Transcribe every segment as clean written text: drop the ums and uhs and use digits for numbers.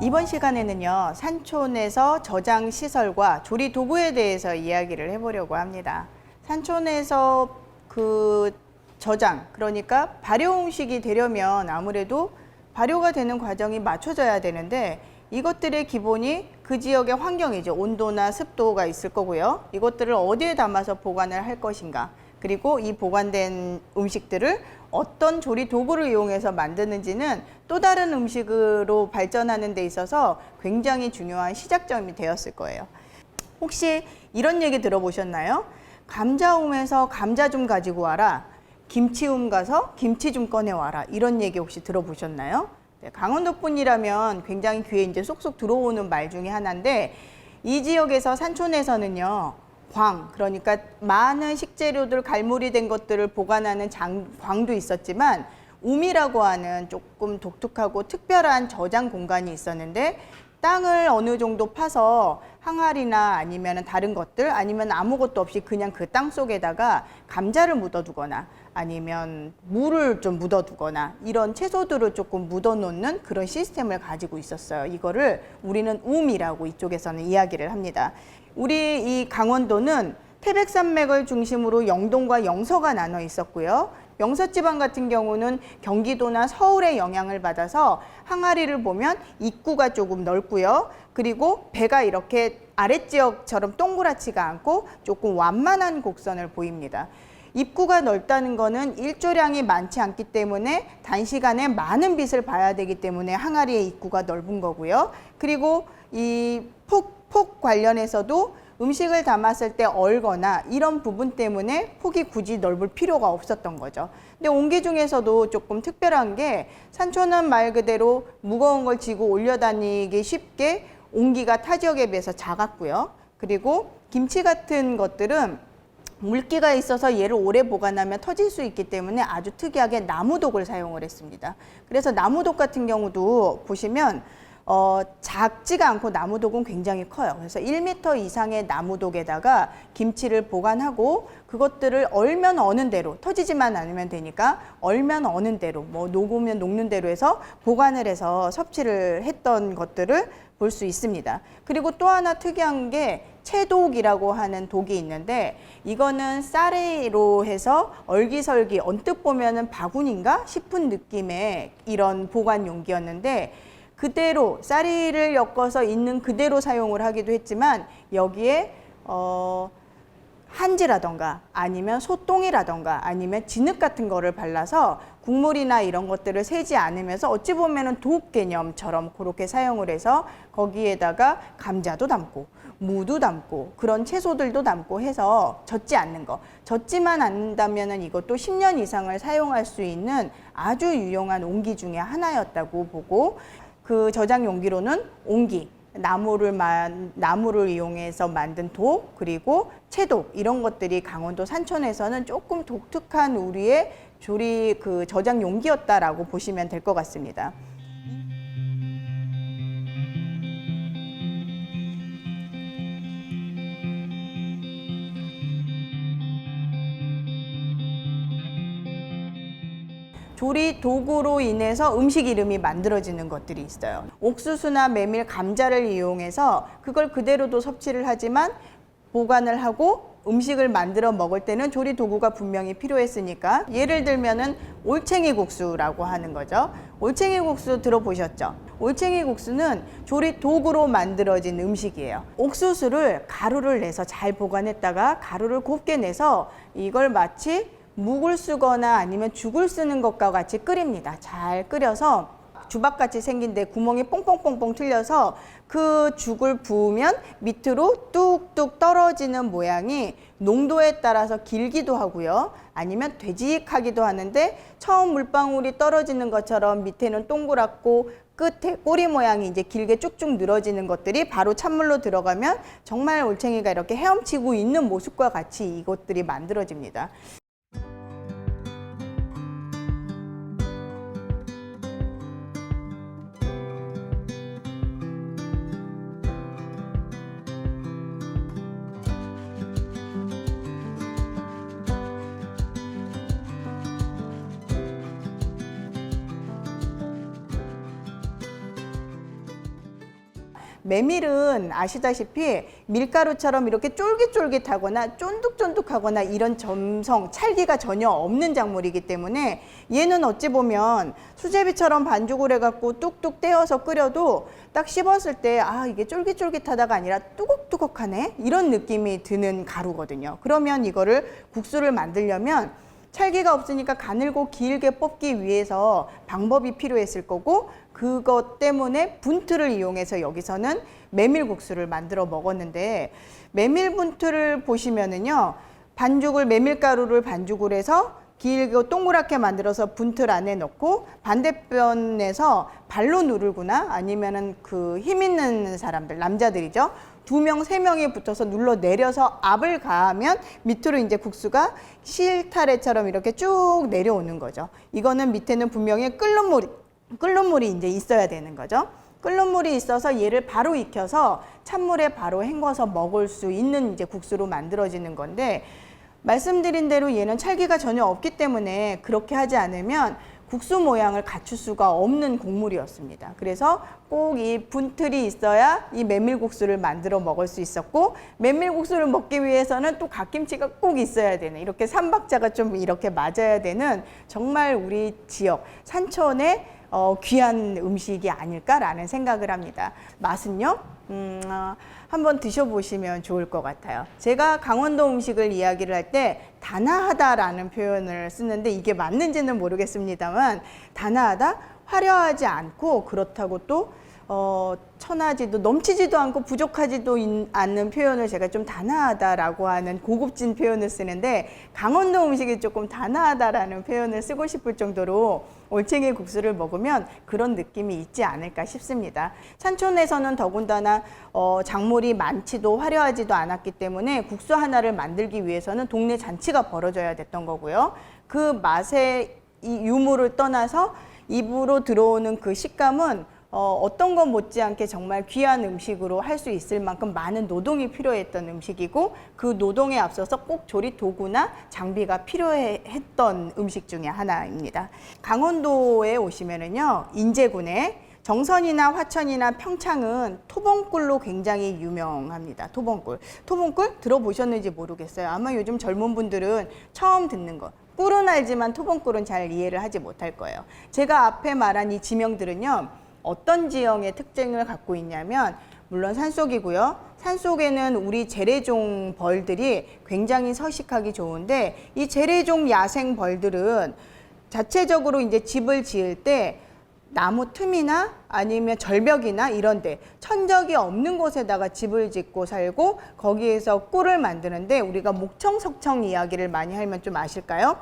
이번 시간에는요, 산촌에서 저장 시설과 조리 도구에 대해서 이야기를 해보려고 합니다. 산촌에서 그 저장, 그러니까 발효 음식이 되려면 아무래도 발효가 되는 과정이 맞춰져야 되는데, 이것들의 기본이 그 지역의 환경이죠. 온도나 습도가 있을 거고요. 이것들을 어디에 담아서 보관을 할 것인가, 그리고 이 보관된 음식들을 어떤 조리 도구를 이용해서 만드는지는 또 다른 음식으로 발전하는 데 있어서 굉장히 중요한 시작점이 되었을 거예요. 혹시 이런 얘기 들어보셨나요? 감자움에서 감자 좀 가지고 와라, 김치움 가서 김치 좀 꺼내와라, 이런 얘기 혹시 들어보셨나요? 네, 강원도 분이라면 굉장히 귀에 이제 쏙쏙 들어오는 말 중에 하나인데, 이 지역에서 산촌에서는요, 그러니까 많은 식재료들, 갈무리 된 것들을 보관하는 광도 있었지만, 움이라고 하는 조금 독특하고 특별한 저장 공간이 있었는데, 땅을 어느 정도 파서 항아리나 아니면 다른 것들, 아니면 아무것도 없이 그냥 그 땅 속에다가 감자를 묻어두거나 아니면 물을 좀 묻어두거나 이런 채소들을 조금 묻어놓는 그런 시스템을 가지고 있었어요. 이거를 우리는 움이라고 이쪽에서는 이야기를 합니다. 우리 이 강원도는 태백산맥을 중심으로 영동과 영서가 나눠 있었고요. 영서지방 같은 경우는 경기도나 서울의 영향을 받아서 항아리를 보면 입구가 조금 넓고요. 그리고 배가 이렇게 아랫지역처럼 동그랗지가 않고 조금 완만한 곡선을 보입니다. 입구가 넓다는 거는 일조량이 많지 않기 때문에 단시간에 많은 빛을 봐야 되기 때문에 항아리의 입구가 넓은 거고요. 그리고 이 폭 관련해서도 음식을 담았을 때 얼거나 이런 부분 때문에 폭이 굳이 넓을 필요가 없었던 거죠. 근데 옹기 중에서도 조금 특별한 게, 산촌은 말 그대로 무거운 걸 지고 올려다니기 쉽게 옹기가 타 지역에 비해서 작았고요. 그리고 김치 같은 것들은 물기가 있어서 얘를 오래 보관하면 터질 수 있기 때문에 아주 특이하게 나무독을 사용을 했습니다. 그래서 나무독 같은 경우도 보시면 작지가 않고 나무독은 굉장히 커요. 그래서 1m 이상의 나무독에다가 김치를 보관하고 그것들을 얼면 어는 대로, 터지지만 않으면 되니까 얼면 어는 대로, 뭐 녹으면 녹는 대로 해서 보관을 해서 섭취를 했던 것들을 볼 수 있습니다. 그리고 또 하나 특이한 게 채독이라고 하는 독이 있는데, 이거는 쌀로 해서 얼기설기, 언뜻 보면은 바구니인가 싶은 느낌의 이런 보관 용기였는데, 그대로 쌀을 엮어서 있는 그대로 사용을 하기도 했지만, 여기에 한지라던가 아니면 소똥이라던가 아니면 진흙 같은 거를 발라서 국물이나 이런 것들을 새지 않으면서 어찌 보면은 독 개념처럼 그렇게 사용을 해서 거기에다가 감자도 담고 무도 담고 그런 채소들도 담고 해서 젖지 않는 거, 젖지만 않는다면은 이것도 10년 이상을 사용할 수 있는 아주 유용한 옹기 중에 하나였다고 보고, 그 저장 용기로는 옹기, 나무를 이용해서 만든 독, 그리고 채독, 이런 것들이 강원도 산촌에서는 조금 독특한 우리의 조리 그 저장 용기였다라고 보시면 될 것 같습니다. 조리 도구로 인해서 음식 이름이 만들어지는 것들이 있어요. 옥수수나 메밀, 감자를 이용해서 그걸 그대로도 섭취를 하지만 보관을 하고 음식을 만들어 먹을 때는 조리 도구가 분명히 필요했으니까, 예를 들면은 올챙이 국수라고 하는 거죠. 올챙이 국수 들어보셨죠? 올챙이 국수는 조리 도구로 만들어진 음식이에요. 옥수수를 가루를 내서 잘 보관했다가 가루를 곱게 내서 이걸 마치 묵을 쓰거나 아니면 죽을 쓰는 것과 같이 끓입니다. 잘 끓여서 주박같이 생긴 데 구멍이 뽕뽕뽕뽕 뚫려서 그 죽을 부으면 밑으로 뚝뚝 떨어지는 모양이 농도에 따라서 길기도 하고요. 아니면 되직하기도 하는데, 처음 물방울이 떨어지는 것처럼 밑에는 동그랗고 끝에 꼬리 모양이 이제 길게 쭉쭉 늘어지는 것들이 바로 찬물로 들어가면 정말 올챙이가 이렇게 헤엄치고 있는 모습과 같이 이것들이 만들어집니다. 메밀은 아시다시피 밀가루처럼 이렇게 쫄깃쫄깃하거나 쫀득쫀득하거나 이런 점성, 찰기가 전혀 없는 작물이기 때문에 얘는 어찌 보면 수제비처럼 반죽을 해갖고 뚝뚝 떼어서 끓여도 딱 씹었을 때 아, 이게 쫄깃쫄깃하다가 아니라 뚜걱뚜걱하네? 이런 느낌이 드는 가루거든요. 그러면 이거를 국수를 만들려면 찰기가 없으니까 가늘고 길게 뽑기 위해서 방법이 필요했을 거고, 그것 때문에 분틀을 이용해서 여기서는 메밀국수를 만들어 먹었는데, 메밀분틀을 보시면은요, 메밀가루를 반죽을 해서 길고 동그랗게 만들어서 분틀 안에 넣고, 반대편에서 발로 누르거나 아니면은 그 힘 있는 사람들, 남자들이죠. 2명, 3명이 붙어서 눌러 내려서 압을 가하면 밑으로 이제 국수가 실타래처럼 이렇게 쭉 내려오는 거죠. 이거는 밑에는 분명히 끓는 물이 이제 있어야 되는 거죠. 끓는 물이 있어서 얘를 바로 익혀서 찬물에 바로 헹궈서 먹을 수 있는 이제 국수로 만들어지는 건데, 말씀드린 대로 얘는 찰기가 전혀 없기 때문에 그렇게 하지 않으면 국수 모양을 갖출 수가 없는 곡물이었습니다. 그래서 꼭 이 분틀이 있어야 이 메밀국수를 만들어 먹을 수 있었고, 메밀국수를 먹기 위해서는 또 갓김치가 꼭 있어야 되는, 이렇게 삼박자가 좀 이렇게 맞아야 되는 정말 우리 지역 산촌의 귀한 음식이 아닐까라는 생각을 합니다. 맛은요? 한번 드셔보시면 좋을 것 같아요. 제가 강원도 음식을 이야기를 할 때 단아하다라는 표현을 쓰는데 이게 맞는지는 모르겠습니다만, 단아하다, 화려하지 않고 그렇다고 또 천하지도 넘치지도 않고 부족하지도 않는 표현을 제가 좀 단아하다라고 하는 고급진 표현을 쓰는데, 강원도 음식이 조금 단아하다라는 표현을 쓰고 싶을 정도로 올챙이 국수를 먹으면 그런 느낌이 있지 않을까 싶습니다. 산촌에서는 더군다나 작물이 많지도 화려하지도 않았기 때문에 국수 하나를 만들기 위해서는 동네 잔치가 벌어져야 됐던 거고요. 그 맛의 이 유무를 떠나서 입으로 들어오는 그 식감은 어떤 것 못지않게 정말 귀한 음식으로 할 수 있을 만큼 많은 노동이 필요했던 음식이고, 그 노동에 앞서서 꼭 조리 도구나 장비가 필요했던 음식 중에 하나입니다. 강원도에 오시면은요, 인제군에 정선이나 화천이나 평창은 토봉꿀로 굉장히 유명합니다. 토봉꿀 들어보셨는지 모르겠어요. 아마 요즘 젊은 분들은 처음 듣는 거. 꿀은 알지만 토봉꿀은 잘 이해를 하지 못할 거예요. 제가 앞에 말한 이 지명들은요, 어떤 지형의 특징을 갖고 있냐면, 물론 산속이고요. 산속에는 우리 재래종 벌들이 굉장히 서식하기 좋은데, 이 재래종 야생 벌들은 자체적으로 이제 집을 지을 때 나무 틈이나 아니면 절벽이나 이런 데, 천적이 없는 곳에다가 집을 짓고 살고 거기에서 꿀을 만드는데, 우리가 목청석청 이야기를 많이 하면 좀 아실까요?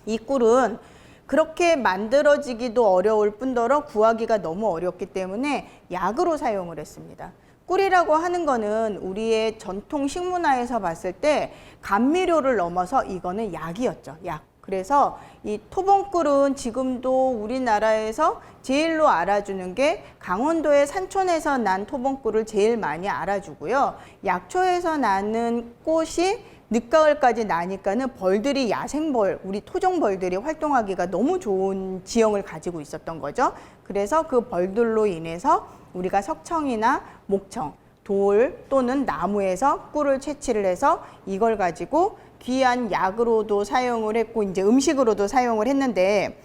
이 꿀은 그렇게 만들어지기도 어려울 뿐더러 구하기가 너무 어렵기 때문에 약으로 사용을 했습니다. 꿀이라고 하는 거는 우리의 전통 식문화에서 봤을 때 감미료를 넘어서 이거는 약이었죠. 약. 그래서 이 토봉꿀은 지금도 우리나라에서 제일로 알아주는 게 강원도의 산촌에서 난 토봉꿀을 제일 많이 알아주고요. 약초에서 나는 꽃이 늦가을까지 나니까는 벌들이, 야생벌, 우리 토종벌들이 활동하기가 너무 좋은 지형을 가지고 있었던 거죠. 그래서 그 벌들로 인해서 우리가 석청이나 목청, 돌 또는 나무에서 꿀을 채취를 해서 이걸 가지고 귀한 약으로도 사용을 했고 이제 음식으로도 사용을 했는데,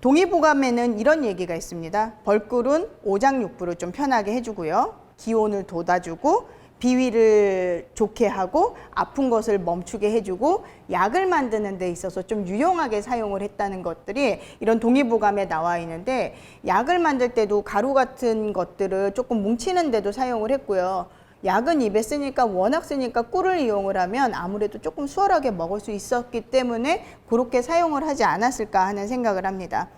동의보감에는 이런 얘기가 있습니다. 벌꿀은 오장육부를 좀 편하게 해주고요. 기온을 돋아주고 비위를 좋게 하고 아픈 것을 멈추게 해주고 약을 만드는 데 있어서 좀 유용하게 사용을 했다는 것들이 이런 동의보감에 나와 있는데, 약을 만들 때도 가루 같은 것들을 조금 뭉치는 데도 사용을 했고요. 약은 입에 쓰니까 워낙 쓰니까 꿀을 이용을 하면 아무래도 조금 수월하게 먹을 수 있었기 때문에 그렇게 사용을 하지 않았을까 하는 생각을 합니다.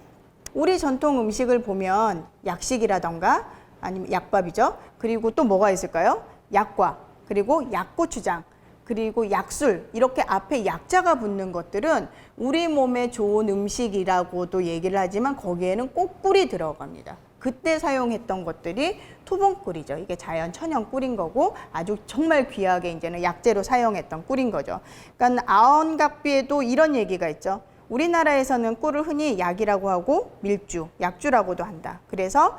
우리 전통 음식을 보면 약식이라던가 아니면 약밥이죠. 그리고 또 뭐가 있을까요? 약과, 그리고 약고추장, 그리고 약술, 이렇게 앞에 약자가 붙는 것들은 우리 몸에 좋은 음식이라고도 얘기를 하지만 거기에는 꼭 꿀이 들어갑니다. 그때 사용했던 것들이 토봉꿀이죠. 이게 자연 천연 꿀인 거고 아주 정말 귀하게 이제는 약재로 사용했던 꿀인 거죠. 그러니까 아언각비에도 이런 얘기가 있죠. 우리나라에서는 꿀을 흔히 약이라고 하고 밀주, 약주라고도 한다. 그래서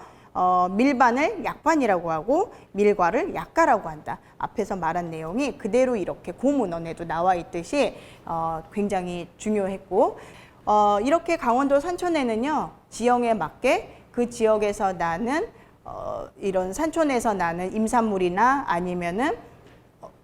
밀반을 약반이라고 하고 밀과를 약가라고 한다. 앞에서 말한 내용이 그대로 이렇게 고문원에도 나와 있듯이 굉장히 중요했고, 이렇게 강원도 산촌에는요, 지형에 맞게 그 지역에서 나는 이런 산촌에서 나는 임산물이나 아니면은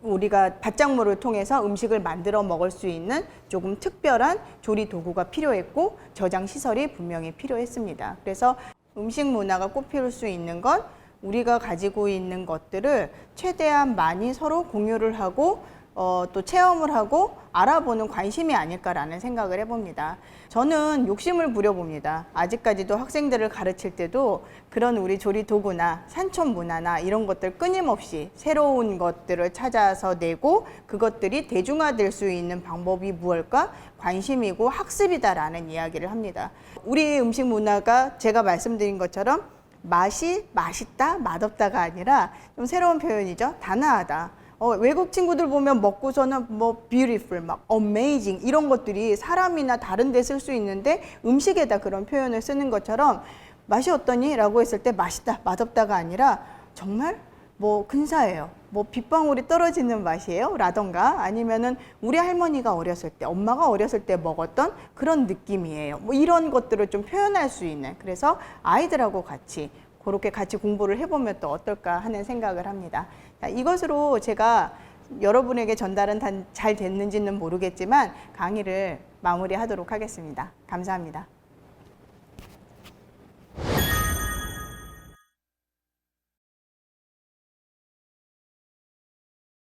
우리가 밭작물을 통해서 음식을 만들어 먹을 수 있는 조금 특별한 조리 도구가 필요했고 저장 시설이 분명히 필요했습니다. 그래서 음식 문화가 꽃피울 수 있는 건 우리가 가지고 있는 것들을 최대한 많이 서로 공유를 하고 또 체험을 하고 알아보는 관심이 아닐까라는 생각을 해봅니다. 저는 욕심을 부려봅니다. 아직까지도 학생들을 가르칠 때도 그런 우리 조리 도구나 산촌 문화나 이런 것들 끊임없이 새로운 것들을 찾아서 내고 그것들이 대중화될 수 있는 방법이 무엇일까? 관심이고 학습이다라는 이야기를 합니다. 우리 음식 문화가 제가 말씀드린 것처럼 맛이 맛있다, 맛없다가 아니라 좀 새로운 표현이죠. 단아하다. 외국 친구들 보면 먹고서는 뭐 beautiful, 막 amazing 이런 것들이 사람이나 다른 데 쓸 수 있는데 음식에다 그런 표현을 쓰는 것처럼 맛이 어떠니? 라고 했을 때 맛있다, 맛없다가 아니라 정말 뭐 근사해요. 뭐 빗방울이 떨어지는 맛이에요. 라던가 아니면은 우리 할머니가 어렸을 때, 엄마가 어렸을 때 먹었던 그런 느낌이에요. 뭐 이런 것들을 좀 표현할 수 있는, 그래서 아이들하고 같이 그렇게 같이 공부를 해보면 또 어떨까 하는 생각을 합니다. 자, 이것으로 제가 여러분에게 전달은 잘 됐는지는 모르겠지만 강의를 마무리하도록 하겠습니다. 감사합니다.